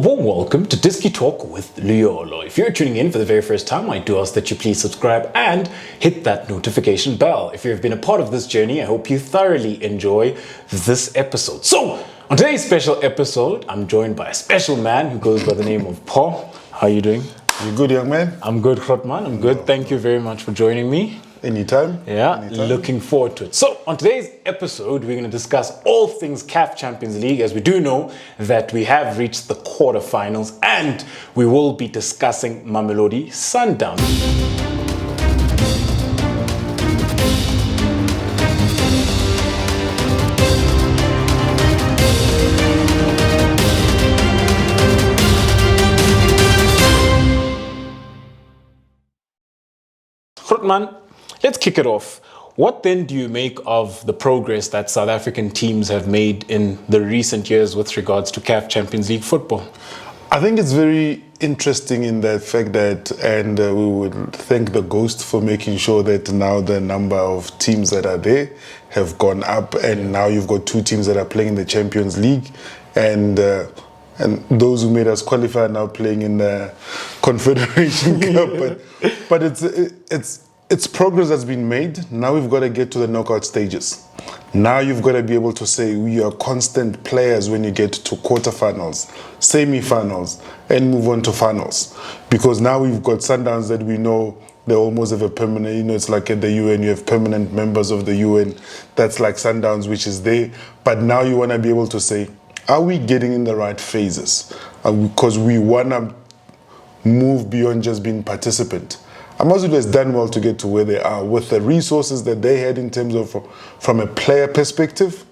warm welcome to Disky Talk with Liolo. If you're tuning in for the very first time, I do ask that you please subscribe and hit that notification bell. If you've been a part of this journey, I hope you thoroughly enjoy this episode. So, on today's special episode, I'm joined by a special man who goes by the name of Paul. How are you doing? You good, young man? I'm good, Grotman. I'm good. Thank you very much for joining me. Anytime. Yeah, Anytime. Looking forward to it. So, on today's episode, we're going to discuss all things CAF Champions League, as we do know that we have reached the quarterfinals, and we will be discussing Mamelodi Sundowns. Grootman, let's kick it off. What then do you make of the progress that South African teams have made in the recent years with regards to CAF Champions League football? I think it's very interesting in the fact that, and we would thank the Ghost for making sure that now the number of teams that are there have gone up, and now you've got two teams that are playing in the Champions League, and those who made us qualify are now playing in the Confederation Cup. But it's progress that's been made. Now we've got to get to the knockout stages. Now you've got to be able to say we are constant players when you get to quarterfinals, semi-finals, and move on to finals. Because now we've got Sundowns that we know they almost have a permanent, it's like at the UN, you have permanent members of the UN. That's like Sundowns, which is there. But now you want to be able to say, are we getting in the right phases? Because we want to move beyond just being participant. Amazulu has done well to get to where they are with the resources that they had in terms of, from a player perspective,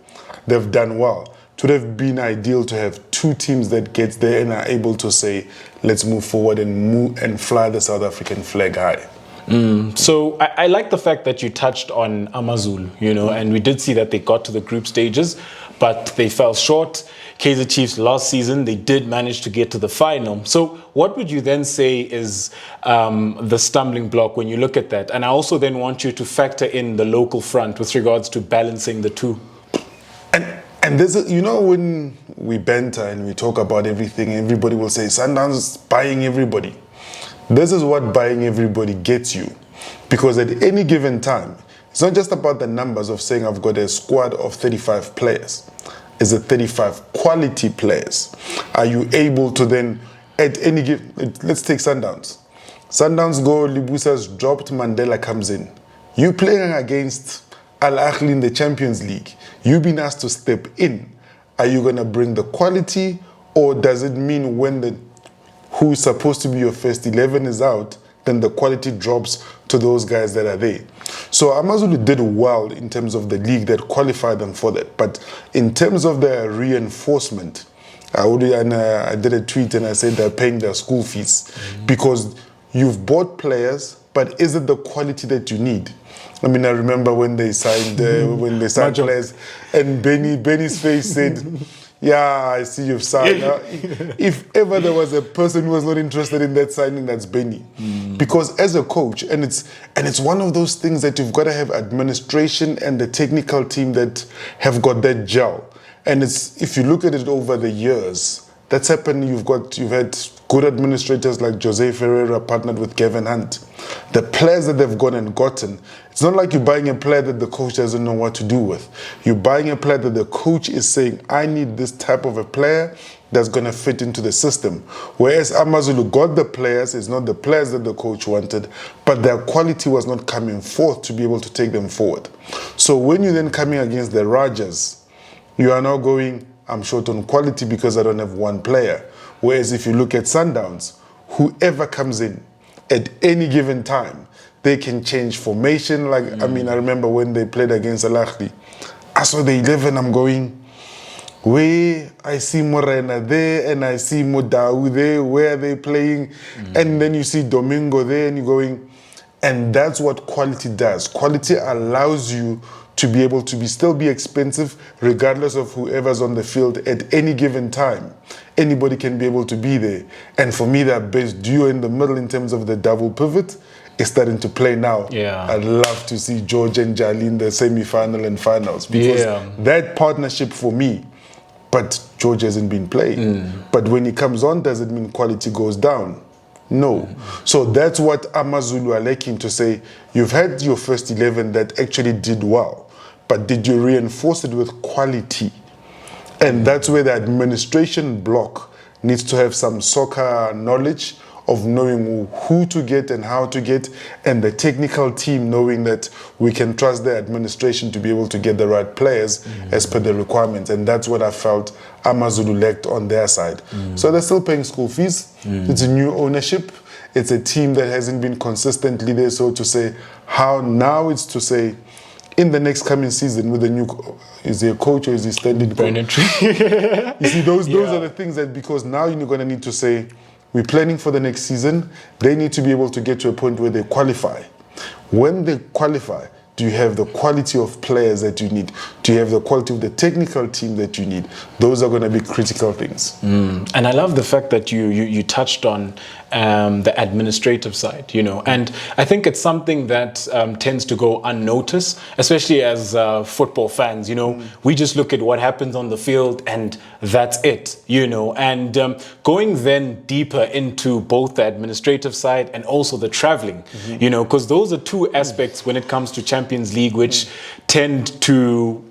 they've done well. It would have been ideal to have two teams that get there and are able to say, let's move forward and fly the South African flag high. So I like the fact that you touched on Amazulu, and we did see that they got to the group stages, but they fell short. Kaizer Chiefs last season, they did manage to get to the final. So what would you then say is the stumbling block when you look at that? And I also then want you to factor in the local front with regards to balancing the two. And there's when we banter and we talk about everything, everybody will say, Sundowns is buying everybody. This is what buying everybody gets you. Because at any given time, it's not just about the numbers of saying I've got a squad of 35 players. It's a 35 quality players. Are you able to then, at any given, let's take Sundowns. Sundowns go, Libusa's dropped, Mandela comes in. You playing against Al Ahly in the Champions League. You've been asked to step in. Are you going to bring the quality, or does it mean when who's supposed to be your first 11 is out, then the quality drops to those guys that are there? So Amazulu did well in terms of the league that qualified them for that. But in terms of the reinforcement, I did a tweet and I said they're paying their school fees because you've bought players, but is it the quality that you need? I mean, I remember when they signed players, and Benny's face said, yeah, I see you've signed. If ever there was a person who was not interested in that signing, that's Benny. Because as a coach, and it's one of those things that you've got to have administration and the technical team that have got that gel. And if you look at it over the years, that's happened. You've had good administrators like Jose Ferreira partnered with Kevin Hunt. The players that they've gone and gotten, it's not like you're buying a player that the coach doesn't know what to do with. You're buying a player that the coach is saying, I need this type of a player that's going to fit into the system. Whereas Amazulu got the players, it's not the players that the coach wanted, but their quality was not coming forth to be able to take them forward. So when you're then coming against the Rajas, you are now going, I'm short on quality because I don't have one player. Whereas if you look at Sundowns, whoever comes in at any given time, they can change formation. I remember when they played against Al Ahly, I saw the 11, I'm going, I see Morena there and I see Modau there, where are they playing? And then you see Domingo there and you're going, and that's what quality does. Quality allows you to be able to still be expensive regardless of whoever's on the field at any given time. Anybody can be able to be there. And for me, that best duo in the middle in terms of the double pivot is starting to play now. Yeah. I'd love to see George and Jali in the semi-final and finals because that partnership for me but George hasn't been playing. But when he comes on, does it mean quality goes down? No. So that's what Amazulu are lacking to say, you've had your first 11 that actually did well, but did you reinforce it with quality? And that's where the administration block needs to have some soccer knowledge of knowing who to get and how to get, and the technical team knowing that we can trust the administration to be able to get the right players as per the requirements. And that's what I felt Amazulu lacked on their side. So they're still paying school fees. It's a new ownership. It's a team that hasn't been consistently there. So to say, how now it's to say, in the next coming season with the new, is he a coach or is he standing coach? You see, those are the things that, because now you're going to need to say, we're planning for the next season. They need to be able to get to a point where they qualify. When they qualify, do you have the quality of players that you need? Do you have the quality of the technical team that you need? Those are going to be critical things. And I love the fact that you touched on the administrative side, you know, and I think it's something that tends to go unnoticed, especially as football fans. You know, we just look at what happens on the field and that's it, you know, and going then deeper into both the administrative side and also the traveling, you know, because those are two aspects when it comes to Champions League which tend to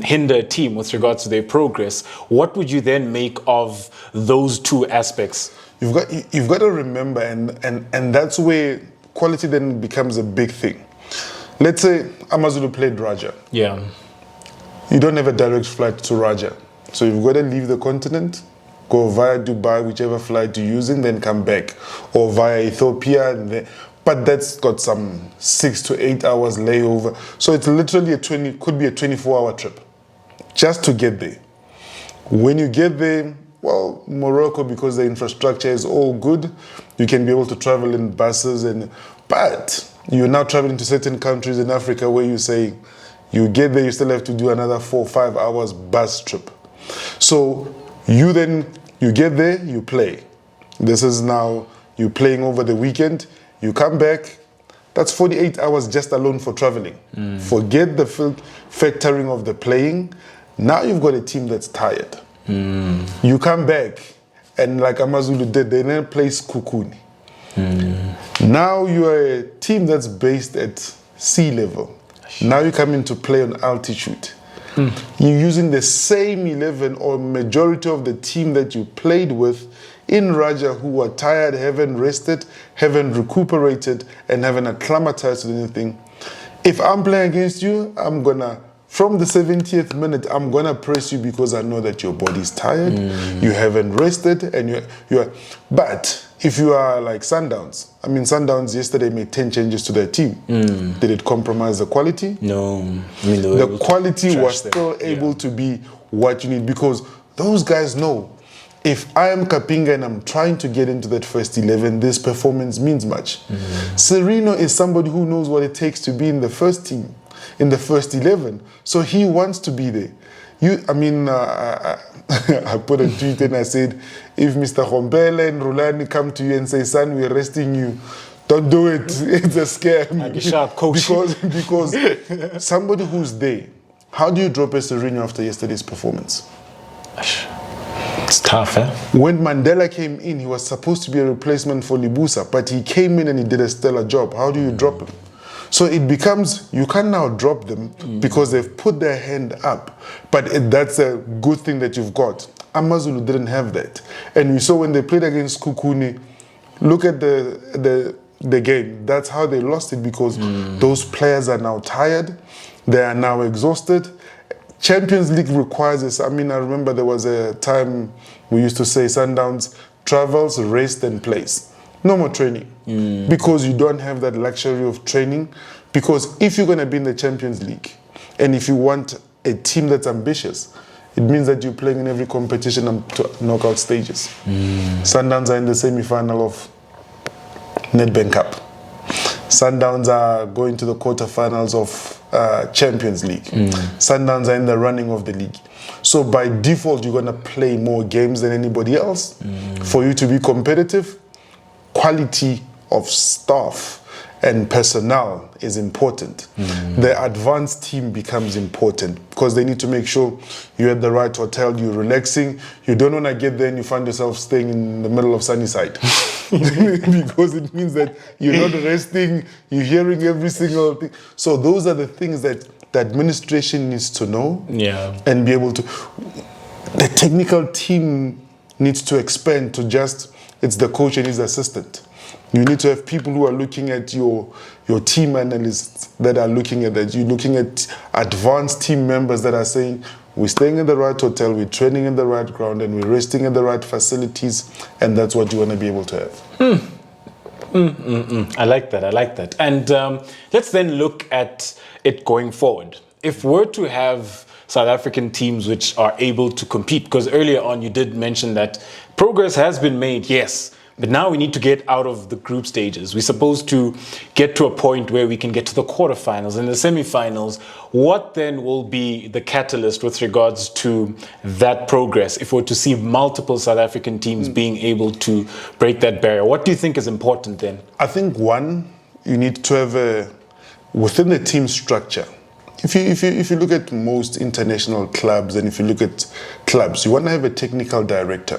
hinder a team with regards to their progress. What would you then make of those two aspects? You've got to remember, and that's where quality then becomes a big thing. Let's say Amazulu played Raja. Yeah. You don't have a direct flight to Raja. So you've got to leave the continent, go via Dubai, whichever flight you're using, then come back. Or via Ethiopia. But that's got some 6 to 8 hours layover. So it's literally could be a 24-hour trip just to get there. When you get there, well, Morocco, because the infrastructure is all good, you can be able to travel in buses, but you're now traveling to certain countries in Africa where you say, you get there, you still have to do another 4 or 5 hours bus trip. So you get there, you play. This is now, you're playing over the weekend, you come back, that's 48 hours just alone for traveling. Forget the factoring of the playing. Now you've got a team that's tired. You come back, and like Amazulu did, they then play Skukuni. Now you are a team that's based at sea level. Now you come in to play on altitude. You're using the same 11 or majority of the team that you played with in Raja, who are tired, haven't rested, haven't recuperated, and haven't acclimatized to anything. If I'm playing against you, I'm gonna, from the 70th minute, I'm gonna press you because I know that your body's tired, you haven't rested, and you are. But if you are like Sundowns, I mean, Sundowns yesterday made 10 changes to their team. Did it compromise the quality? No. I mean, the quality was still able to be what you need, because those guys know, if I am Kapinga and I'm trying to get into that first 11, this performance means much. Sereno is somebody who knows what it takes to be in the first team, in the first 11. So he wants to be there. I put a tweet and I said, if Mr. Hombele and Rulani come to you and say, son, we're arresting you, don't do it. It's a scam. Be sharp, coach. Because somebody who's there, how do you drop a Sereno after yesterday's performance? It's tough, eh? When Mandela came in, he was supposed to be a replacement for Libusa, but he came in and he did a stellar job. How do you drop him? So it becomes, you can now drop them because they've put their hand up. But that's a good thing that you've got. Amazulu didn't have that. And we saw when they played against Kukuni, look at the game. That's how they lost it, because those players are now tired. They are now exhausted. Champions League requires this. I mean, I remember there was a time we used to say Sundowns travels, rest and plays. No more training. Because you don't have that luxury of training. Because if you're going to be in the Champions League, and if you want a team that's ambitious, it means that you're playing in every competition and knockout stages. Sundowns are in the semi-final of Nedbank Cup. Sundowns are going to the quarterfinals of Champions League. Sundowns are in the running of the league. So by default, you're going to play more games than anybody else. For you to be competitive, quality of staff and personnel is important. The advanced team becomes important because they need to make sure you're at the right hotel, you're relaxing. You don't want to get there and you find yourself staying in the middle of Sunnyside because it means that you're not resting, you're hearing every single thing. So those are the things that the administration needs to know and be able to. The technical team needs to expand to just, it's the coach and his assistant. You need to have people who are looking at your team analysts that are looking at that. You're looking at advanced team members that are saying, we're staying in the right hotel, we're training in the right ground, and we're resting in the right facilities, and that's what you want to be able to have. I like that. And let's then look at it going forward. If we're to have South African teams which are able to compete, because earlier on you did mention that progress has been made, yes, but now we need to get out of the group stages. We're supposed to get to a point where we can get to the quarterfinals and the semifinals. What then will be the catalyst with regards to that progress if we're to see multiple South African teams being able to break that barrier? What do you think is important then? I think one, you need to have within the team structure. If you look at most international clubs and if you look at clubs, you want to have a technical director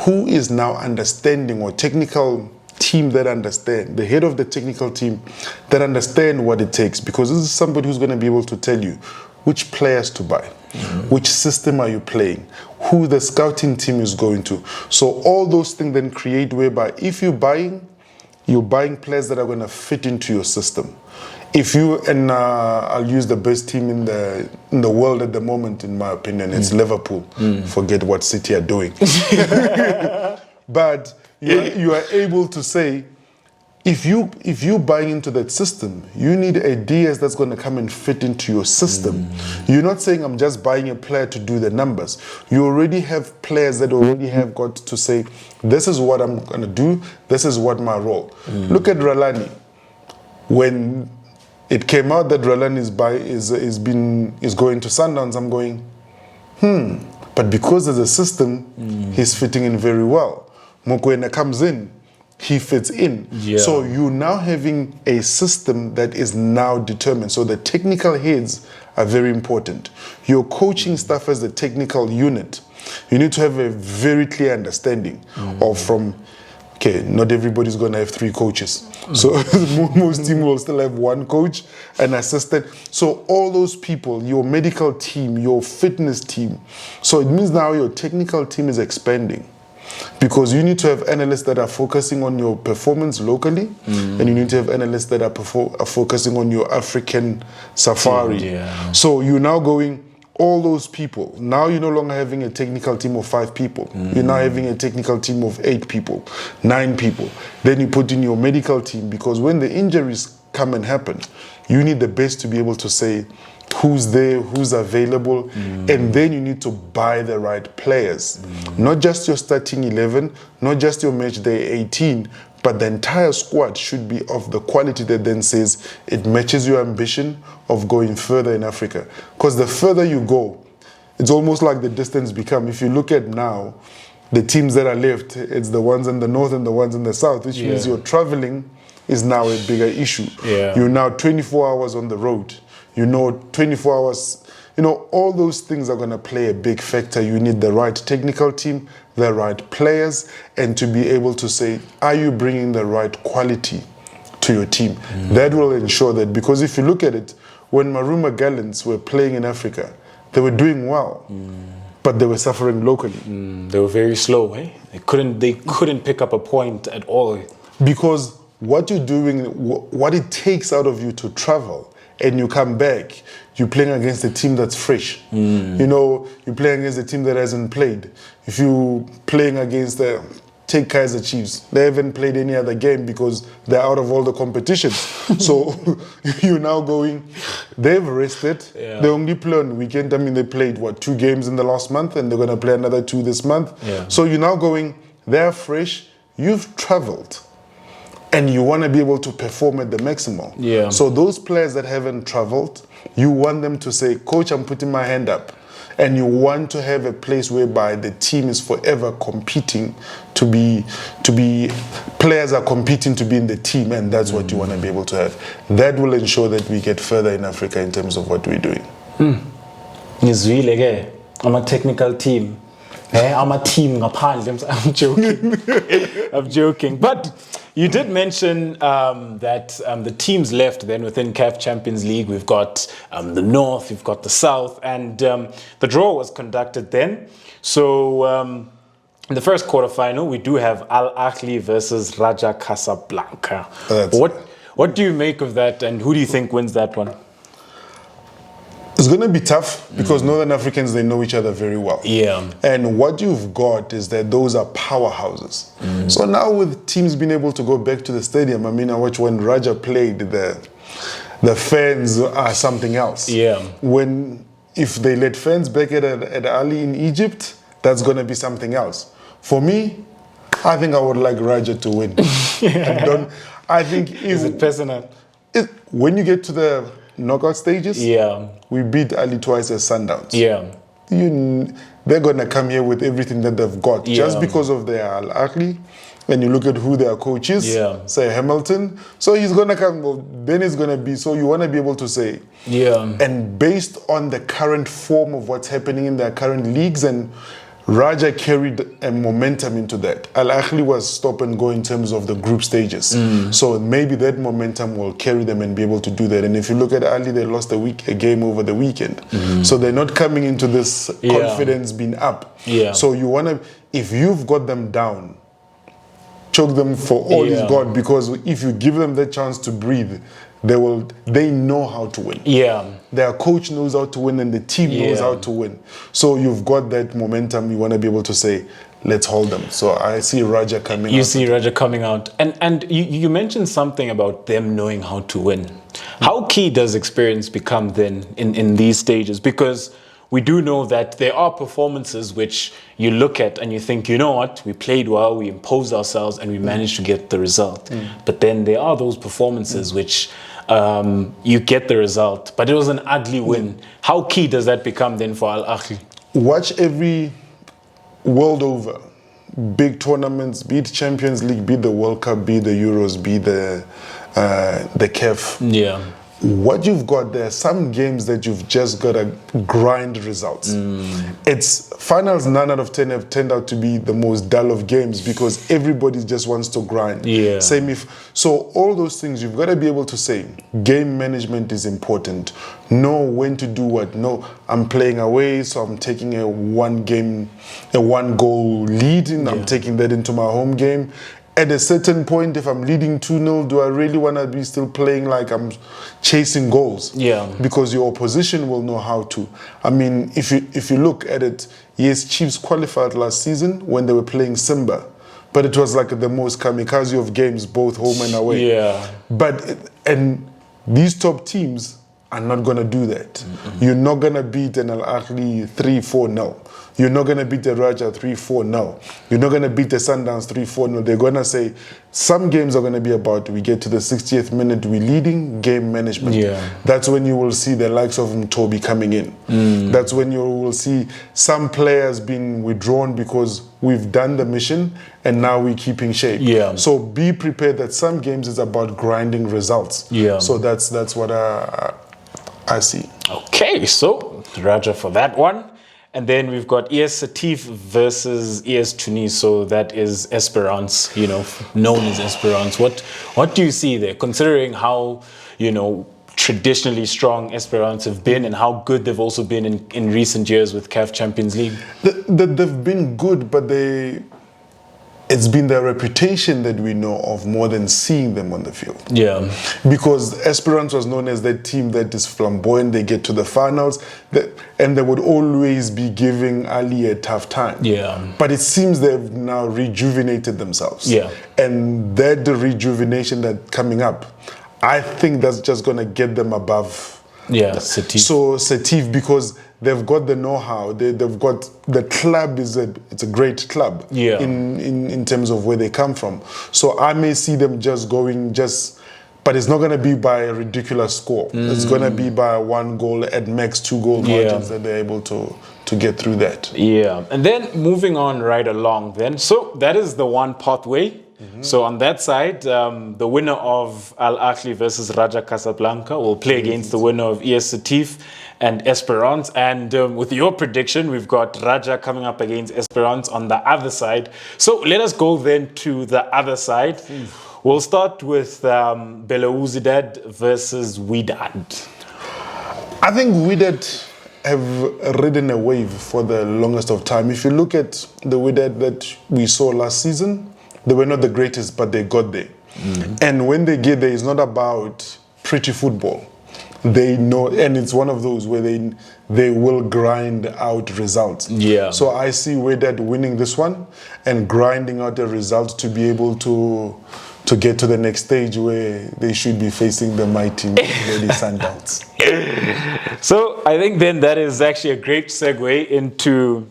who is now understanding, or technical team that understand, the head of the technical team that understand what it takes, because this is somebody who's going to be able to tell you which players to buy, which system are you playing, who the scouting team is going to. So all those things then create whereby if you're buying players that are going to fit into your system. If you, and I'll use the best team in the world at the moment, in my opinion, it's Liverpool. Forget what City are doing. But you are able to say, if you buying into that system, you need ideas that's going to come and fit into your system. You're not saying I'm just buying a player to do the numbers. You already have players that already have got to say, this is what I'm going to do, this is what my role. Look at Ralani. When it came out that Roland is going to Sundowns, I'm going, but because there's a system, he's fitting in very well. Mokoena comes in, he fits in. So you're now having a system that is now determined. So the technical heads are very important. Your coaching staff as the technical unit, you need to have a very clear understanding of from, okay, not everybody's going to have 3 coaches. So most teams will still have 1 coach, an assistant. So all those people, your medical team, your fitness team. So it means now your technical team is expanding. Because you need to have analysts that are focusing on your performance locally, and you need to have analysts that are focusing on your African safari. So you're now going, all those people, now you're no longer having a technical team of 5 people. You're now having a technical team of 8 people, 9 people. Then you put in your medical team, because when the injuries come and happen, you need the best to be able to say who's there, who's available, and then you need to buy the right players. Not just your starting 11, not just your match day 18, but the entire squad should be of the quality that then says it matches your ambition of going further in Africa. Because the further you go, it's almost like the distance become. If you look at now, the teams that are left, it's the ones in the north and the ones in the south, which means your traveling is now a bigger issue. You're now 24 hours on the road. 24 hours, all those things are going to play a big factor. You need the right technical team, the right players, and to be able to say, are you bringing the right quality to your team? That will ensure that, because if you look at it, when Maruma Gallants were playing in Africa, they were doing well, but they were suffering locally. They were very slow, eh? They couldn't pick up a point at all. Because what you're doing, what it takes out of you to travel, and you come back, you're playing against a team that's fresh. You're playing against a team that hasn't played. If you're playing against take Kaizer Chiefs, they haven't played any other game because they're out of all the competitions. So you're now going, they've rested. They only play on the weekend. I mean, they played, 2 games in the last month, and they're going to play another 2 this month. So you're now going, they're fresh, you've traveled, and you want to be able to perform at the maximum. So those players that haven't traveled, you want them to say, Coach, I'm putting my hand up. and you want to have a place whereby the team is forever competing to be players are competing to be in the team, and that's what you want to be able to have. That will ensure that we get further in Africa in terms of what we're doing. Ngizwile ke ama technical team. I'm a team ngaphandle. I'm joking. I'm joking. But you did mention that the teams left then within CAF Champions League. We've got the North, we've got the South, and the draw was conducted then. So in the first quarterfinal, we do have Al Ahly versus Raja Casablanca. What do you make of that, and who do you think wins that one? It's going to be tough because Northern Africans, they know each other very well. Yeah. And what you've got is that those are powerhouses. So now with teams being able to go back to the stadium, I mean, I watched when Raja played, the fans are something else. Yeah. If they let fans back at Ali in Egypt, that's going to be something else. For me, I think I would like Raja to win. Is it personal? When you get to the knockout stages, we beat Ali twice as Sundowns. They're going to come here with everything that they've got just because of their Al Ahly. And you look at who their coach is, say Hamilton. So he's going to come, then it's going to be, so you want to be able to say. And based on the current form of what's happening in their current leagues, and Raja carried a momentum into that. Al Ahly was stop and go in terms of the group stages. So maybe that momentum will carry them and be able to do that. And if you look at Ali, they lost a game over the weekend. So they're not coming into this confidence being up. So you want to, if you've got them down, choke them for all he's got, because if you give them the chance to breathe, they know how to win. Their coach knows how to win and the team knows how to win. So you've got that momentum, you want to be able to say, let's hold them. So I see Raja coming out. You see Raja coming out. And you mentioned something about them knowing how to win. How key does experience become then in these stages? Because we do know that there are performances which you look at and you think, you know what, we played well, we imposed ourselves, and we managed to get the result. But then there are those performances which you get the result, but it was an ugly win. How key does that become then for Al Ahly? Watch every world over, big tournaments, be it Champions League, be it the World Cup, be it the Euros, be the CAF. What you've got there, some games that you've just got to grind results. It's finals 9 out of 10 have turned out to be the most dull of games because everybody just wants to grind. So all those things, you've got to be able to say, game management is important. Know when to do what. No, I'm playing away, so I'm taking a one goal lead, and I'm taking that into my home game. At a certain point, if I'm leading 2-0, do I really want to be still playing like I'm chasing goals? Because your opposition will know how to. I mean, if you look at it, yes, Chiefs qualified last season when they were playing THEMBA, but it was like the most kamikaze of games, both home and away. And these top teams are not going to do that. You're not going to beat an Al Ahly 3-4-0. You're not going to beat the Raja 3-4, no. You're not going to beat the Sundowns 3-4, no. They're going to say, some games are going to be about, we get to the 60th minute, we're leading, game management. That's when you will see the likes of Mtobi coming in. That's when you will see some players being withdrawn because we've done the mission and now we're keeping shape. So be prepared that some games is about grinding results. So that's what I see. Okay, so Raja for that one. And then we've got ES Setif versus ES Tunis, so that is Esperance, known as Esperance. What do you see there, considering how, traditionally strong Esperance have been and how good they've also been in recent years with CAF Champions League? They've been good, but it's been their reputation that we know of more than seeing them on the field. Because Esperance was known as that team that is flamboyant, they get to the finals, and they would always be giving Ali a tough time. But it seems they've now rejuvenated themselves. And that rejuvenation that's coming up, I think that's just going to get them above Setif. So Setif, because they've got the know-how, they've got, the club it's a great club in terms of where they come from. So I may see them just But it's not going to be by a ridiculous score. It's going to be by 1 goal, at max 2 goal margins that they're able to get through that. Yeah. And then moving on right along then. So that is the one pathway. So on that side, the winner of Al Ahly versus Raja Casablanca will play against the winner of ES Setif and Esperance. And with your prediction, we've got Raja coming up against Esperance on the other side. So let us go then to the other side. We'll start with Belouizdad versus Wydad. I think Wydad have ridden a wave for the longest of time. If you look at the Wydad that we saw last season, they were not the greatest, but they got there. And when they get there, it's not about pretty football. They know, and it's one of those where they will grind out results. Yeah. So I see Wydad winning this one and grinding out a result to be able to get to the next stage where they should be facing the mighty Mamelodi Sundowns. So I think then that is actually a great segue into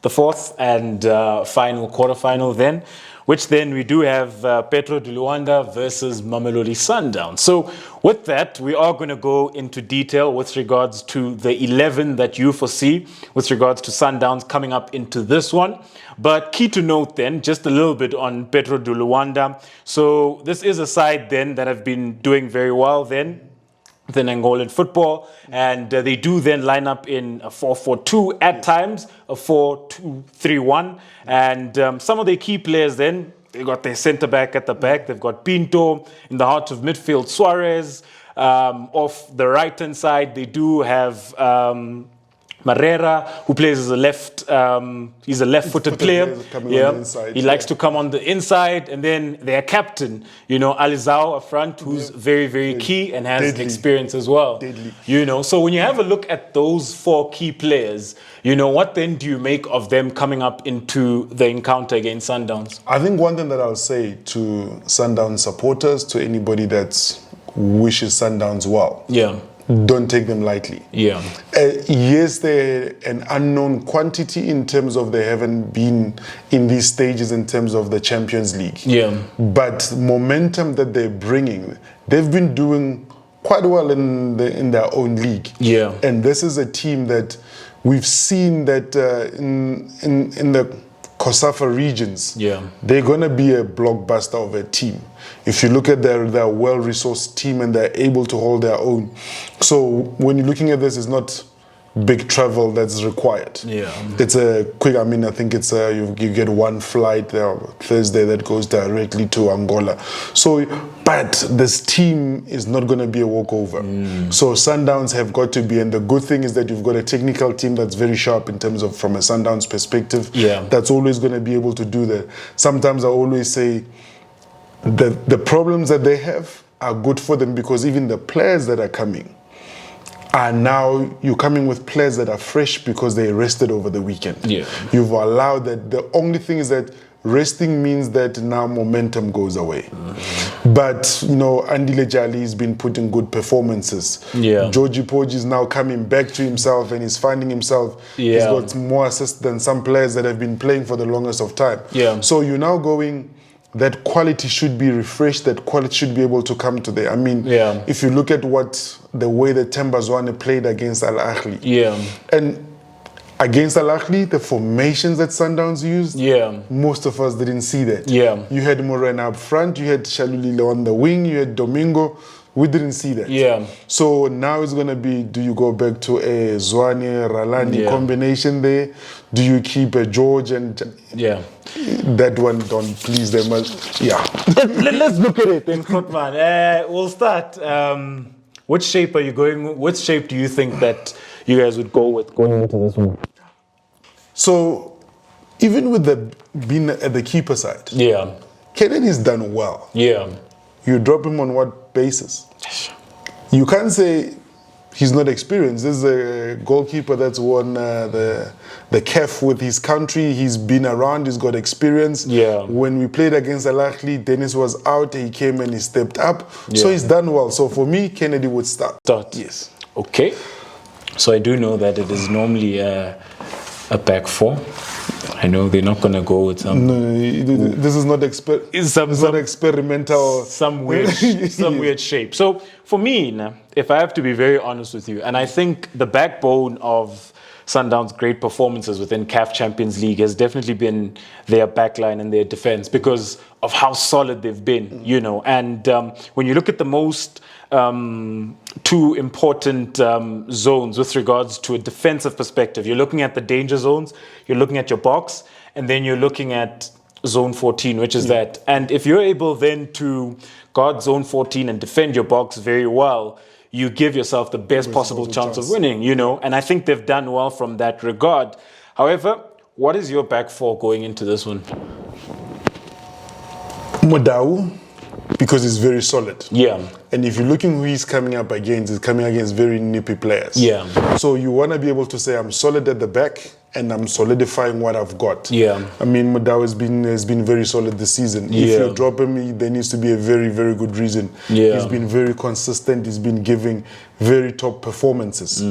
the fourth and final quarterfinal then, which then we do have Petro De Luanda versus Mamelodi Sundowns. So with that, we are going to go into detail with regards to the 11 that you foresee with regards to Sundowns coming up into this one. But key to note then, just a little bit on Petro De Luanda. So this is a side then that have been doing very well then within Angolan football, and they do then line up in a 4-4-2 at times, a 4-2-3-1, and some of their key players then, they got their centre back at the back, they've got Pinto in the heart of midfield, Suarez. Off the right hand side they do have Marrera, who plays as a left, he's a left-footed player. Yeah, he likes to come on the inside, and then their captain, Alizao up front, who's very, very key and has experience as well. So when you have a look at those 4 key players, what then do you make of them coming up into the encounter against Sundowns? I think one thing that I'll say to Sundowns supporters, to anybody that wishes Sundowns well. Yeah. Don't take them lightly. Yeah. Yes, they're an unknown quantity in terms of they haven't been in these stages in terms of the Champions League. Yeah. But momentum that they're bringing, they've been doing quite well in their own league. Yeah. And this is a team that we've seen that in the COSAFA regions, they're going to be a blockbuster of a team. If you look at their well-resourced team and they're able to hold their own. So when you're looking at this, it's not big travel that's required. Yeah. It's a quick, I think it's you get one flight there Thursday that goes directly to Angola. So, but this team is not going to be a walkover. So Sundowns have got to be, and the good thing is that you've got a technical team that's very sharp in terms of, from a Sundowns perspective, that's always going to be able to do that. Sometimes I always say, the problems that they have are good for them because even the players that are coming are now, you're coming with players that are fresh because they rested over the weekend. Yeah. You've allowed that. The only thing is that resting means that now momentum goes away. But, Andile Jali has been putting good performances. Yeah. Georgie Poji is now coming back to himself and he's finding himself. Yeah. He's got more assists than some players that have been playing for the longest of time. Yeah. So you're now going, that quality should be refreshed, that quality should be able to come to there. I mean, if you look at the way that THEMBA Zwane played against Al Ahly. And against Al Ahly, the formations that Sundowns used, most of us didn't see that. You had Morena up front, you had Shalulile on the wing, you had Domingo. We didn't see that. So now it's going to be, do you go back to a Zwane, Ralani combination there? Do you keep a George and... That one don't please them. Let's look at it then, Krotman. We'll start. Which shape are you going? Which shape do you think that you guys would go with going into this one? So, even with being at the keeper side, Kennedy's done well. You drop him on what basis? You can't say he's not experienced. This is a goalkeeper that's won the CAF with his country. He's been around, he's got experience. When we played against Al Ahly, Dennis was out, he came and he stepped up. So he's done well. So for me, Kennedy would start. Yes. Okay. So I do know that it is normally a back four. I know they're not going to go with some... No, this is not not experimental. Some weird shape. So for me, if I have to be very honest with you, and I think the backbone of Sundowns' great performances within CAF Champions League has definitely been their backline and their defense because of how solid they've been, you know. And when you look at the most two important zones with regards to a defensive perspective, you're looking at the danger zones, you're looking at your box, and then you're looking at zone 14, which is that. And if you're able then to guard zone 14 and defend your box very well, you give yourself the best possible chance of winning, you know, and I think they've done well from that regard. However, what is your back four going into this one? Modau, because he's very solid. Yeah. And if you're looking who he's coming up against, he's coming against very nippy players. Yeah. So you want to be able to say, I'm solid at the back and I'm solidifying what I've got. Yeah. I mean, Modau has been very solid this season. Yeah. If you drop him, there needs to be a very, very good reason. Yeah. He's been very consistent. He's been giving very top performances.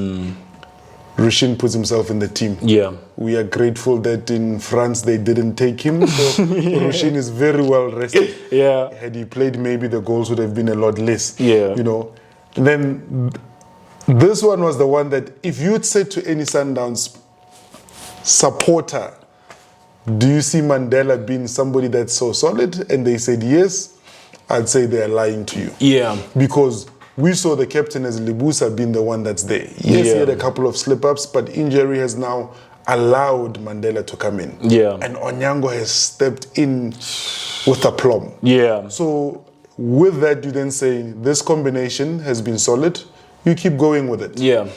Rushin puts himself in the team. Yeah. We are grateful that in France they didn't take him. So Rushin is very well rested. Yeah. Had he played, maybe the goals would have been a lot less. Yeah. You know. And then this one was the one that if you'd said to any Sundowns supporter, do you see Mandela being somebody that's so solid? And they said yes, I'd say they're lying to you. Yeah. Because we saw the captain as Libusa being the one that's there. Yes, he had a couple of slip-ups, but injury has now allowed Mandela to come in. Yeah. And Onyango has stepped in with aplomb. Yeah. So with that, you then say, this combination has been solid. You keep going with it. Yeah.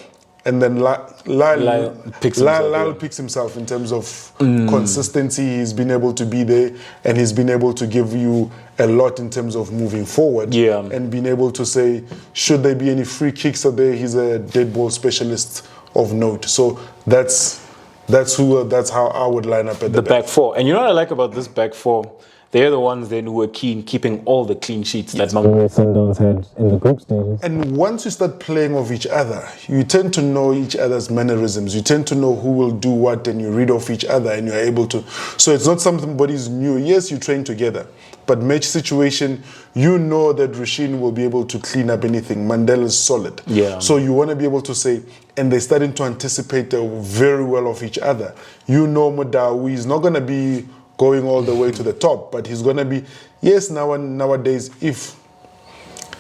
And then Lyle picks himself in terms of consistency. He's been able to be there and he's been able to give you a lot in terms of moving forward. Yeah. And being able to say, should there be any free kicks out there, he's a dead ball specialist of note. So that's how I would line up at the back four. And you know what I like about this back four? They're the ones then who were keen keeping all the clean sheets that Mamelodi Sundowns had in the group stages. And once you start playing off each other, you tend to know each other's mannerisms. You tend to know who will do what, and you read off each other, and you're able to. So it's not somebody's new. Yes, you train together, but match situation, you know that Rushin will be able to clean up anything. Mandela's solid. Yeah. So you want to be able to say, and they're starting to anticipate very well of each other. You know Modau, he's not going to be going all the way to the top, but he's going to be, yes, nowadays, if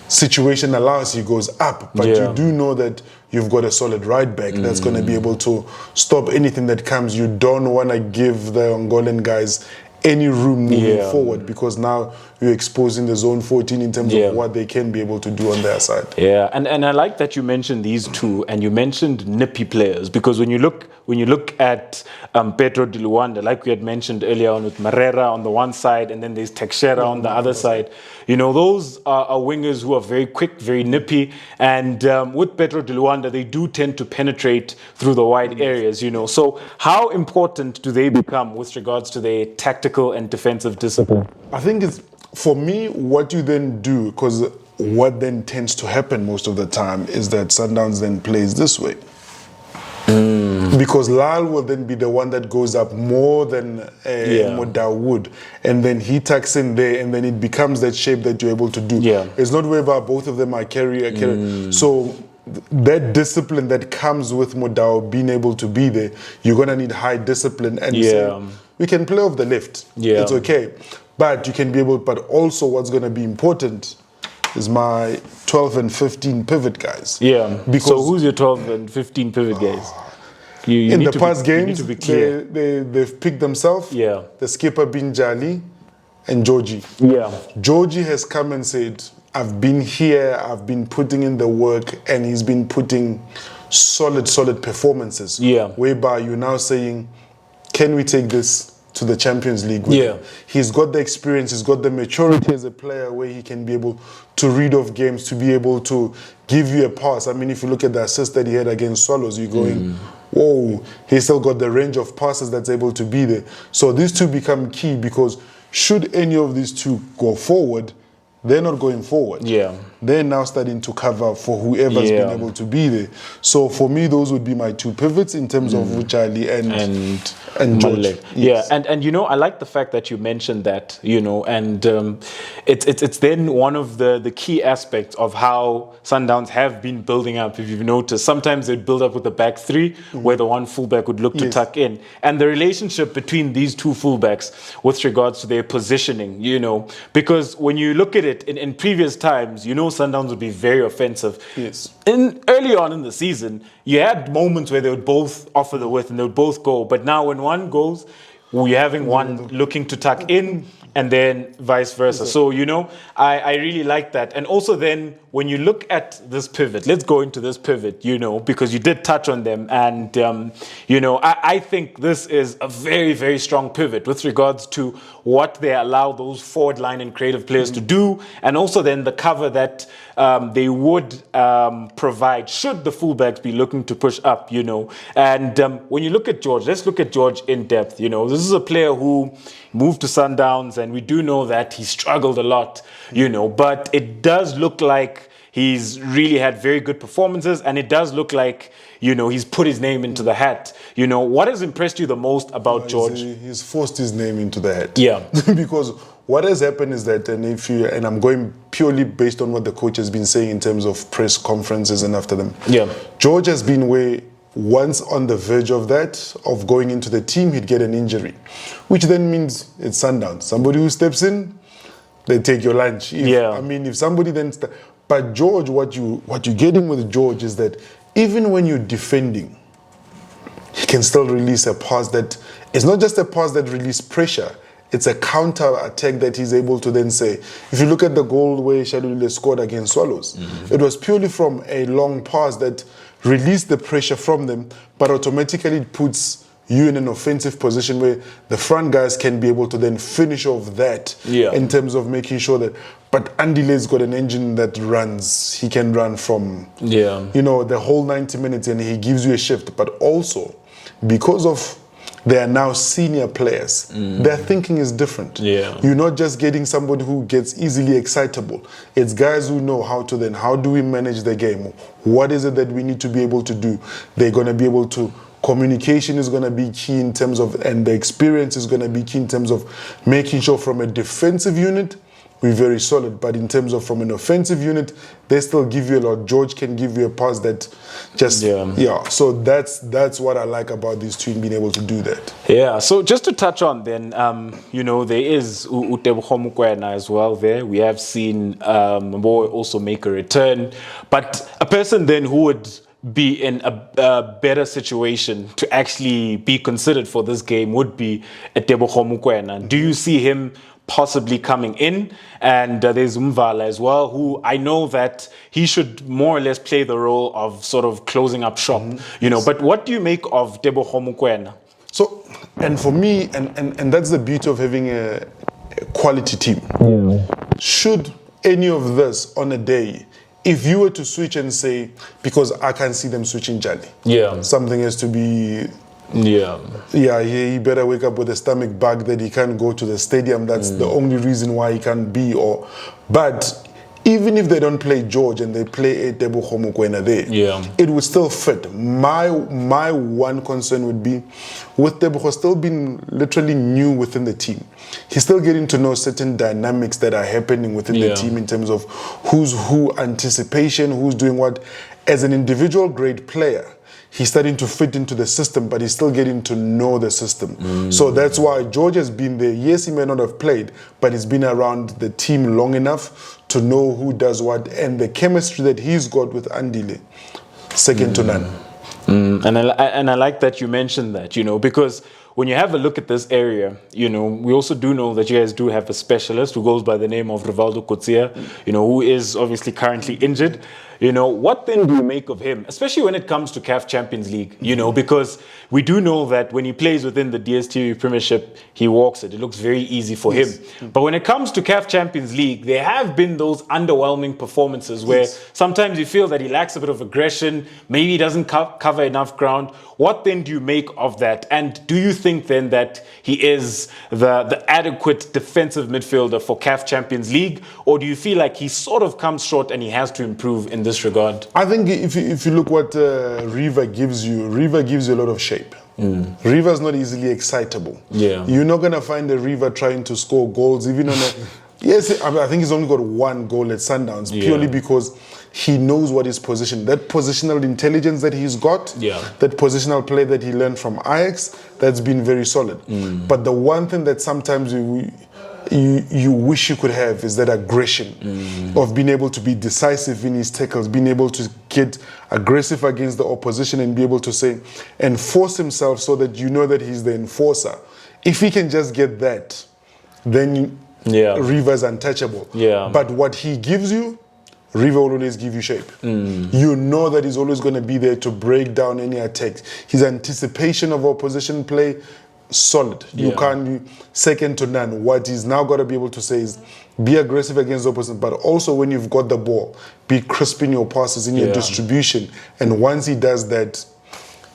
situation allows, he goes up, but you do know that you've got a solid right back that's going to be able to stop anything that comes. You don't want to give the Angolan guys any room moving forward, because now you're exposing the zone 14 in terms of what they can be able to do on their side. Yeah, and I like that you mentioned these two, and you mentioned nippy players, because when you look at Petro De Luanda, like we had mentioned earlier on with Marrera on the one side, and then there's Texera on the other side. You know, those are wingers who are very quick, very nippy, and with Petro De Luanda, they do tend to penetrate through the wide areas, you know. So how important do they become with regards to their tactical and defensive discipline? I think it's, for me, what you then do, because what then tends to happen most of the time is that Sundowns then plays this way. Because Lal will then be the one that goes up more than Modau would. And then he tucks in there, and then it becomes that shape that you're able to do. Yeah. It's not whether both of them are carrier. So that discipline that comes with Modau being able to be there, you're going to need high discipline. And say, we can play off the left. It's okay. But you can be able, but also what's going to be important is my 12 and 15 pivot guys. Yeah. Because so who's your 12 and 15 pivot guys? You in the past games, they've picked themselves. Yeah. The skipper being Jali and Georgie. Yeah. Georgie has come and said, I've been here, I've been putting in the work, and he's been putting solid performances. Yeah. Whereby you're now saying, can we take this to the Champions League with him? He's got the experience, he's got the maturity as a player where he can be able to read off games, to be able to give you a pass. I mean, if you look at the assist that he had against Swallows, you're going, whoa, he's still got the range of passes that's able to be there. So these two become key, because should any of these two go forward, they're not going forward. Yeah. they're now starting to cover for whoever's been able to be there. So for me, those would be my two pivots in terms of Vuchali and George. Malek. Yes. Yeah, and I like the fact that you mentioned that, and it's then one of the key aspects of how Sundowns have been building up. If you've noticed, sometimes they'd build up with the back three, where the one fullback would look to tuck in, and the relationship between these two fullbacks with regards to their positioning, because when you look at it in previous times, Sundowns would be very offensive. Yes. Early on in the season, you had moments where they would both offer the width and they would both go, but now when one goes, we're having one looking to tuck in, and then vice versa. So, I really like that. And also then, when you look at this pivot, let's go into this pivot, because you did touch on them. And, I think this is a very, very strong pivot with regards to what they allow those forward line and creative players to do. And also then the cover that they would provide should the fullbacks be looking to push up, And when you look at George, let's look at George in depth. This is a player who moved to Sundowns, and we do know that he struggled a lot, but it does look like he's really had very good performances, and it does look like, he's put his name into the hat. What has impressed you the most about George? He's forced his name into the hat. Yeah. Because what has happened is that, and I'm going purely based on what the coach has been saying in terms of press conferences and after them. Yeah. George has been where once on the verge of that, of going into the team, he'd get an injury, which then means it's Sundowns. Somebody who steps in, they take your lunch. If somebody then... But George, what you're getting with George is that even when you're defending, he can still release a pass that... It's not just a pass that releases pressure, it's a counter attack that he's able to then say. If you look at the goal where Shalulile scored against Swallows, it was purely from a long pass that released the pressure from them, but automatically it puts you in an offensive position where the front guys can be able to then finish off that in terms of making sure that... But Andile's got an engine that runs. He can run from, the whole 90 minutes, and he gives you a shift. But also, because of they are now senior players, their thinking is different. Yeah. You're not just getting somebody who gets easily excitable. It's guys who know how do we manage the game? What is it that we need to be able to do? They're going to be able to... Communication is going to be key in terms of... And the experience is going to be key in terms of making sure from a defensive unit, we're very solid. But in terms of from an offensive unit, they still give you a lot. George can give you a pass that just... So that's what I like about these two, being able to do that. Yeah, so just to touch on then, there is Utebogo Mokoena as well there. We have seen Mbowe also make a return. But a person then who would be in a better situation to actually be considered for this game would be Tebogo Mokoena. Do you see him possibly coming in? And there's Mvala as well, who I know that he should more or less play the role of sort of closing up shop, But what do you make of Tebogo Mokoena? So, and for me, and that's the beauty of having a quality team. Should any of this on a day... If you were to switch and say, because I can't see them switching Jali. Something has to be... He better wake up with a stomach bug that he can't go to the stadium. That's the only reason why he can't be. But even if they don't play George and they play Tebogo Mokoena there, it would still fit. My one concern would be, with Tebogo still being literally new within the team, he's still getting to know certain dynamics that are happening within the team in terms of who's who, anticipation, who's doing what. As an individual great player, he's starting to fit into the system, but he's still getting to know the system. So that's why George has been there. Yes, he may not have played, but he's been around the team long enough to know who does what. And the chemistry that he's got with Andile, second to none. And I like that you mentioned that, because when you have a look at this area, we also do know that you guys do have a specialist who goes by the name of Rivaldo Kotsia, who is obviously currently injured. What then do you make of him, especially when it comes to CAF Champions League? Because we do know that when he plays within the DSTV Premiership, he walks it. It looks very easy for him. But when it comes to CAF Champions League, there have been those underwhelming performances where sometimes you feel that he lacks a bit of aggression, maybe he doesn't cover enough ground. What then do you make of that? And do you think then that he is the adequate defensive midfielder for CAF Champions League? Or do you feel like he sort of comes short and he has to improve in this regard? I think if you look what Riva gives you a lot of shape. Riva's not easily excitable. Yeah. You're not going to find a Riva trying to score goals, even on a... Yes, I think he's only got one goal at Sundowns, purely because he knows what his position, that positional intelligence that he's got, that positional play that he learned from Ajax, that's been very solid. But the one thing that sometimes you wish you could have is that aggression of being able to be decisive in his tackles, being able to get aggressive against the opposition and be able to say, enforce himself so that you know that he's the enforcer. If he can just get that, then Riva's untouchable. But what he gives you, Riva will always give you shape. You know that he's always going to be there to break down any attacks. His anticipation of opposition play, solid. You can't, second to none. What he's now got to be able to say is be aggressive against the opposition, but also when you've got the ball, be crisp in your passes, in your distribution. And once he does that,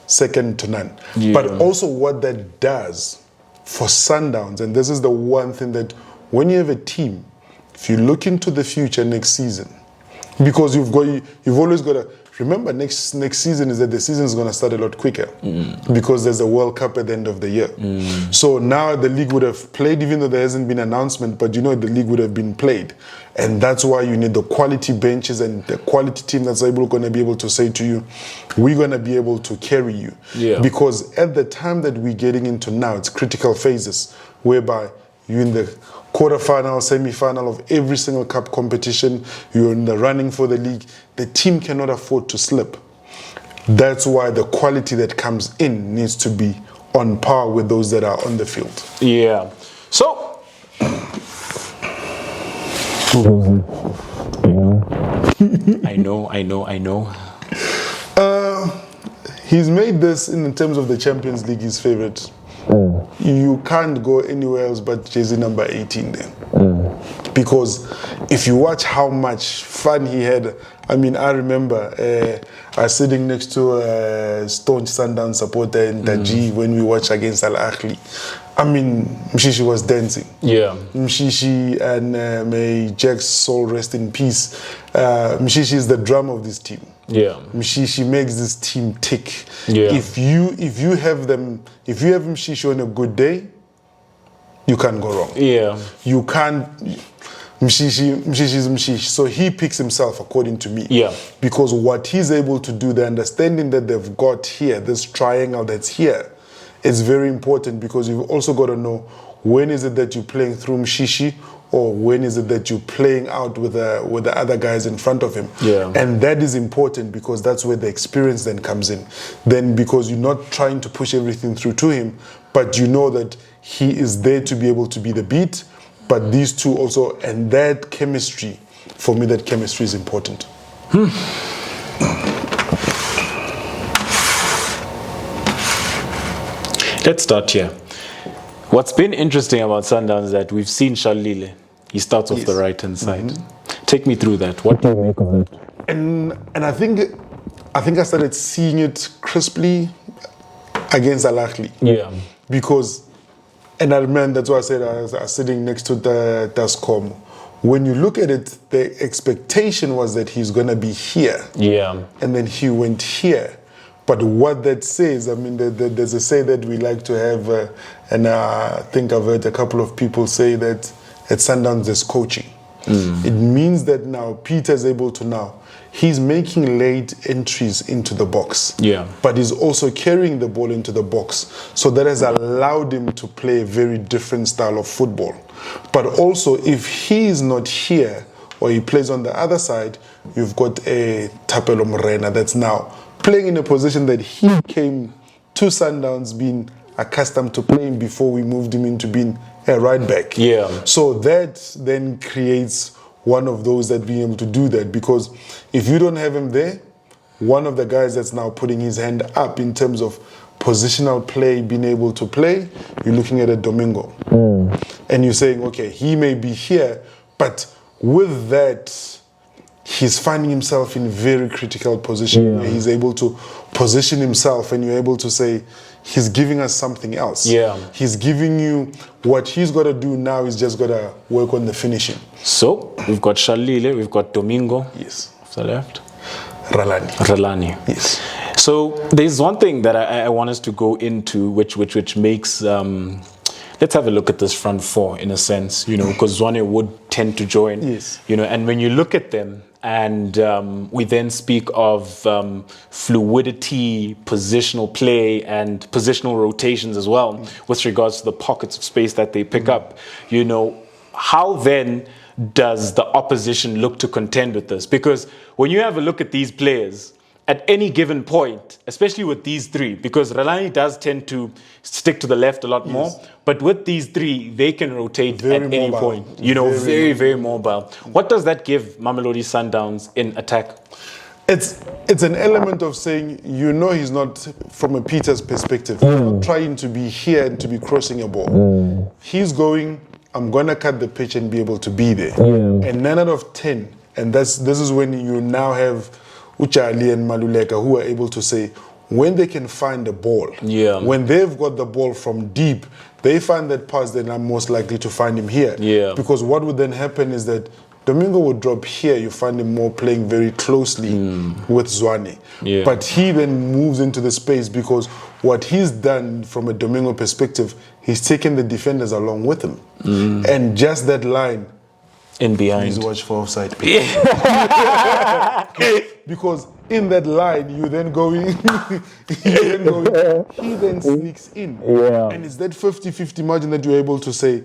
second to none. But also what that does for Sundowns, and this is the one thing that when you have a team, if you look into the future next season, because you've always got to remember next season is that the season is going to start a lot quicker because there's a World Cup at the end of the year. So now the league would have played, even though there hasn't been an announcement, but you know the league would have been played. And that's why you need the quality benches and the quality team that's going to be able to say to you, we're going to be able to carry you. Because at the time that we're getting into now, it's critical phases whereby you're in the quarterfinal, semi-final of every single cup competition. You're in the running for the league. The team cannot afford to slip. That's why the quality that comes in needs to be on par with those that are on the field. So, I know. He's made this, in terms of the Champions League, his favorite. You can't go anywhere else but jersey number 18 there. Because if you watch how much fun he had, I mean, I remember I was sitting next to a staunch Sundown supporter in Taji when we watched against Al Ahly. I mean, Mshishi was dancing. Mshishi, and may Jack's soul rest in peace. Mshishi is the drum of this team. Mshishi makes this team tick. If you have Mshishi on a good day, you can't go wrong. You can't. Mshishi is Mshishi. So he picks himself, according to me. Because what he's able to do, the understanding that they've got here, this triangle that's here, it's very important, because you've also got to know when is it that you're playing through Mshishi, or when is it that you're playing out with the other guys in front of him. And that is important, because that's where the experience then comes in. Then, because you're not trying to push everything through to him, but you know that he is there to be able to be the beat. But these two also, and that chemistry, for me, that chemistry is important. Let's start here. What's been interesting about Sundowns is that we've seen Shalulile. He starts off the right-hand side. Take me through that. What do you make of that? And I think I started seeing it crisply against Al Ahly. Because, and I remember, that's why I said I was sitting next to the Tascom. When you look at it, the expectation was that he's going to be here. And then he went here. But what that says, I mean, there's a say that we like to have, and I think I've heard a couple of people say that at Sundowns there's coaching. It means that now Peter's able to now, he's making late entries into the box. But he's also carrying the ball into the box. So that has allowed him to play a very different style of football. But also, if he is not here, or he plays on the other side, you've got a Tapelo Morena that's now playing in a position that he came to Sundowns being accustomed to playing before we moved him into being a right back. So that then creates one of those that being able to do that, because if you don't have him there, one of the guys that's now putting his hand up in terms of positional play being able to play, you're looking at a Domingo. And you're saying, okay, he may be here, but with that, he's finding himself in very critical position where he's able to position himself, and you're able to say, he's giving us something else. He's giving you what he's got to do now is just got to work on the finishing. So, we've got Shalulile, we've got Domingo. Yes. Off the left. Ralani. Yes. So, there's one thing that I want us to go into, which makes... let's have a look at this front four in a sense, because Zwane would tend to join. Yes. And when you look at them, and we then speak of fluidity, positional play, and positional rotations as well, with regards to the pockets of space that they pick up. How then does the opposition look to contend with this? Because when you have a look at these players, at any given point, especially with these three, because Ralani does tend to stick to the left a lot more, but with these three, they can rotate very at any mobile. point. Very mobile. What does that give Mamelodi Sundowns in attack? It's an element of saying, he's not, from a Peter's perspective, he's not trying to be here and to be crossing a ball. He's going, I'm going to cut the pitch and be able to be there. And 9 out of 10, and this is when you now have Uchali and Maluleka, who are able to say, when they can find the ball, when they've got the ball from deep, they find that pass, then I'm most likely to find him here. Because what would then happen is that Domingo would drop here, you find him more playing very closely with Zwane. But he then moves into the space, because what he's done from a Domingo perspective, he's taken the defenders along with him. And just that line, in behind. Please watch for offside. Because in that line, he then sneaks in. And it's that 50-50 margin that you're able to say,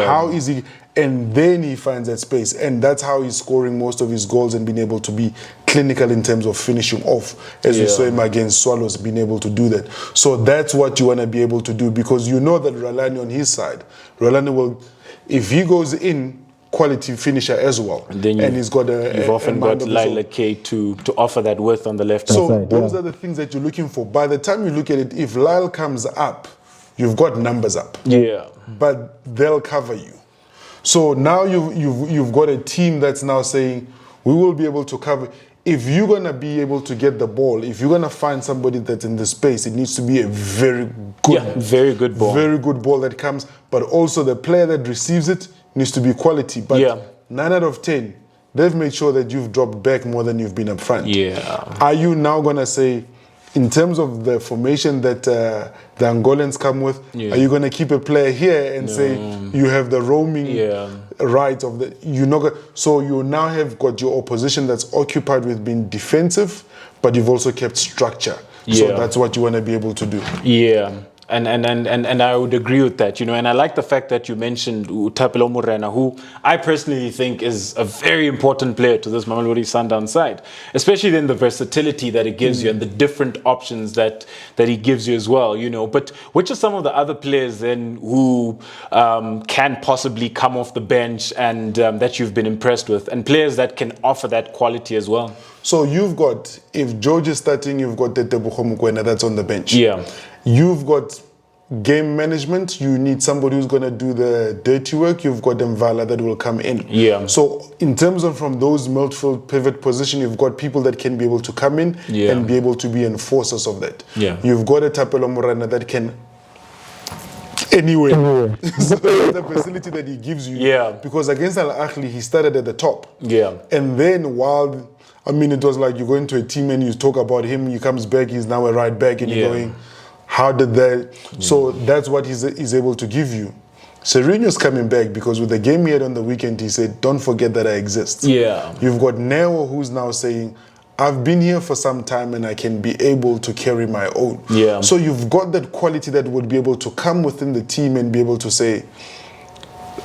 how is he? And then he finds that space. And that's how he's scoring most of his goals and being able to be clinical in terms of finishing off. As we saw him against Swallows, being able to do that. So that's what you want to be able to do, because you know that Ralani on his side, Ralani will, if he goes in, quality finisher as well. And then he's got you've often got Lila K to offer that width on the left hand side. So those are the things that you're looking for. By the time you look at it, if Lyle comes up, you've got numbers up. But they'll cover you. So now you've got a team that's now saying, we will be able to cover. If you're going to be able to get the ball, if you're going to find somebody that's in the space, it needs to be a very good ball. Very good ball that comes. But also the player that receives it needs to be quality. But 9 out of 10, they've made sure that you've dropped back more than you've been up front. Are you now going to say, in terms of the formation that the Angolans come with, are you going to keep a player here and say you have the roaming right of the... So you now have got your opposition that's occupied with being defensive, but you've also kept structure. So that's what you want to be able to do. And I would agree with that, and I like the fact that you mentioned Utapelo Morena, who I personally think is a very important player to this Mamelodi Sundowns side, especially then the versatility that it gives you and the different options that he gives you as well, But which are some of the other players then who can possibly come off the bench and that you've been impressed with, and players that can offer that quality as well? So you've got, if George is starting, you've got Tetebucho Mukwena that's on the bench. You've got game management. You need somebody who's going to do the dirty work. You've got Mvala that will come in. So in terms of from those midfield pivot position, you've got people that can be able to come in and be able to be enforcers of that. You've got a Tapelo Morana that can anywhere. So the facility that he gives you. Because against Al Ahly, he started at the top. And then while... it was like you go into a team and you talk about him, he comes back, he's now a right back, and you're going, how did that? So that's what he's able to give you. Serino's coming back because with the game he had on the weekend, he said, don't forget that I exist. You've got Neo who's now saying, I've been here for some time and I can be able to carry my own. So you've got that quality that would be able to come within the team and be able to say,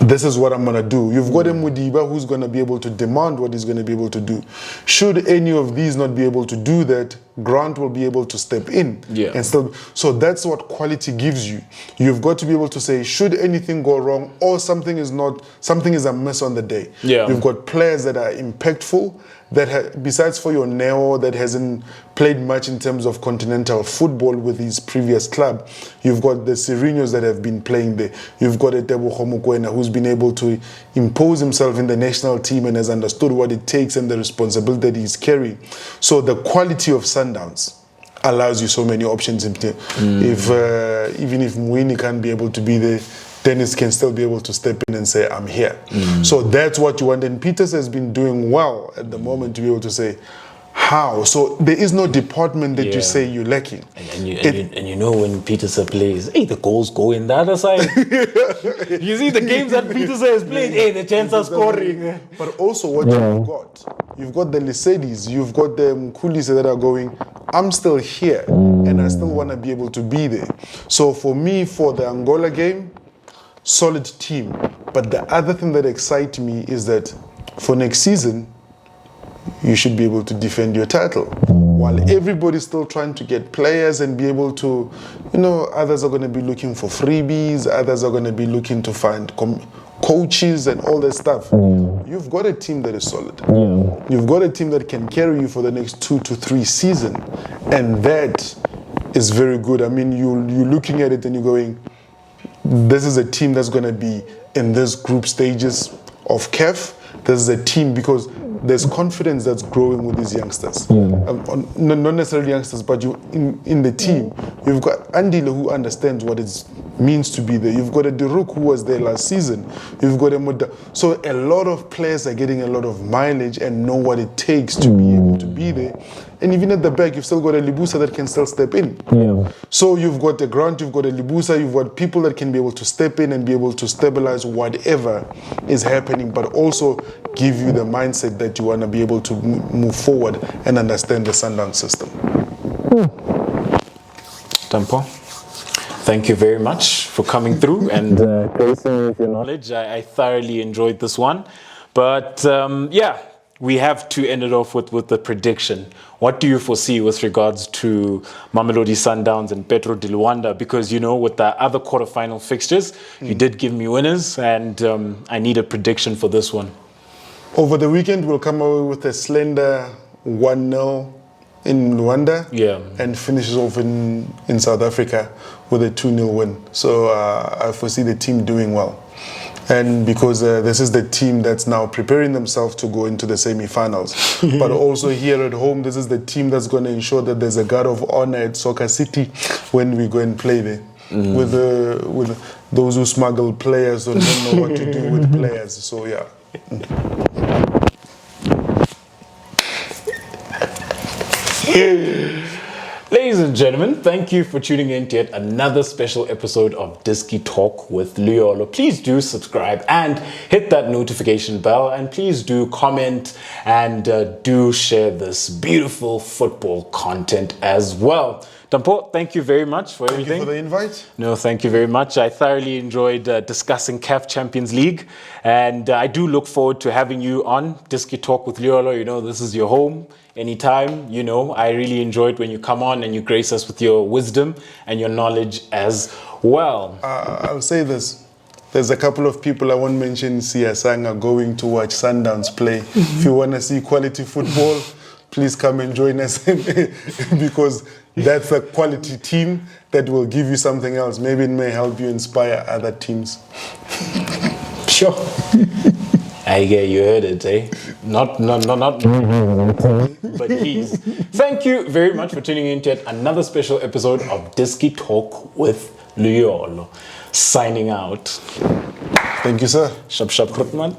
this is what I'm going to do. You've got a Mudiba who's going to be able to demand what he's going to be able to do. Should any of these not be able to do that, Grant will be able to step in Yeah. and still. So that's what quality gives you. You've got to be able to say, should anything go wrong or something is amiss on the day. Yeah. You've got players that are impactful, that besides for your Neo that hasn't played much in terms of continental football with his previous club. You've got the Sirinos that have been playing there. You've got a Tebogo Mokoena who's been able to impose himself in the national team and has understood what it takes and the responsibility that he's carrying. So the quality of Sundowns allows you so many options. If even if Mwini can't be able to be there, Dennis can still be able to step in and say, I'm here. So that's what you want. And Peters has been doing well at the moment to be able to say, how? So there is no department that you say you're lacking. And you know when Peterson plays, hey, the goals go in the other side. You see the games that Peterson has played, hey, the chance of scoring. But also what you've got the Lisedis, you've got the Mkulis that are going, I'm still here and I still want to be able to be there. So for me, for the Angola game, solid team. But the other thing that excites me is that for next season, you should be able to defend your title. While everybody's still trying to get players and be able to, others are going to be looking for freebies, others are going to be looking to find coaches and all that stuff. You've got a team that is solid. You've got a team that can carry you for the next 2 to 3 seasons. And that is very good. I mean, you're looking at it and you're going, this is a team that's going to be in this group stages of CAF. This is a team because there's confidence that's growing with these youngsters. Not necessarily youngsters, but you in the team. You've got Andile who understands what it means to be there. You've got a Deruk who was there last season. You've got a Muda. So a lot of players are getting a lot of mileage and know what it takes to be able to be there. And even at the back, you've still got a Libusa that can still step in. So you've got a Grant, you've got a Libusa, you've got people that can be able to step in and be able to stabilize whatever is happening, but also give you the mindset that you want to be able to move forward and understand the Sundown system. Tampo, thank you very much for coming through and gracing me with your knowledge. I thoroughly enjoyed this one. But we have to end it off with the prediction. What do you foresee with regards to Mamelodi Sundowns and Petro De Luanda? Because, with the other quarterfinal fixtures, you did give me winners, and I need a prediction for this one. Over the weekend, we'll come away with a slender 1-0 in Luanda and finishes off in South Africa with a 2-0 win. So I foresee the team doing well. And because this is the team that's now preparing themselves to go into the semi-finals. But also here at home, this is the team that's going to ensure that there's a guard of honor at Soccer City when we go and play there. With those who smuggle players or don't know what to do with players. So, yeah. Ladies and gentlemen, thank you for tuning in to yet another special episode of Diski Talk with Luyolo. Please do subscribe and hit that notification bell, and please do comment and do share this beautiful football content as well. Tampo, thank you very much for everything. Thank you for the invite. No, thank you very much. I thoroughly enjoyed discussing CAF Champions League, and I do look forward to having you on Diski Talk with Liolo. This is your home anytime. I really enjoyed when you come on and you grace us with your wisdom and your knowledge as well. I'll say this. There's a couple of people I won't mention Siasanga going to watch Sundowns play. If you want to see quality football, please come and join us because that's a quality team that will give you something else. Maybe it may help you inspire other teams. Sure. I get you heard it, eh? Not, but please. Thank you very much for tuning in to yet another special episode of Diski Talk with Luyolo. Signing out. Thank you, sir. Shab Rutman.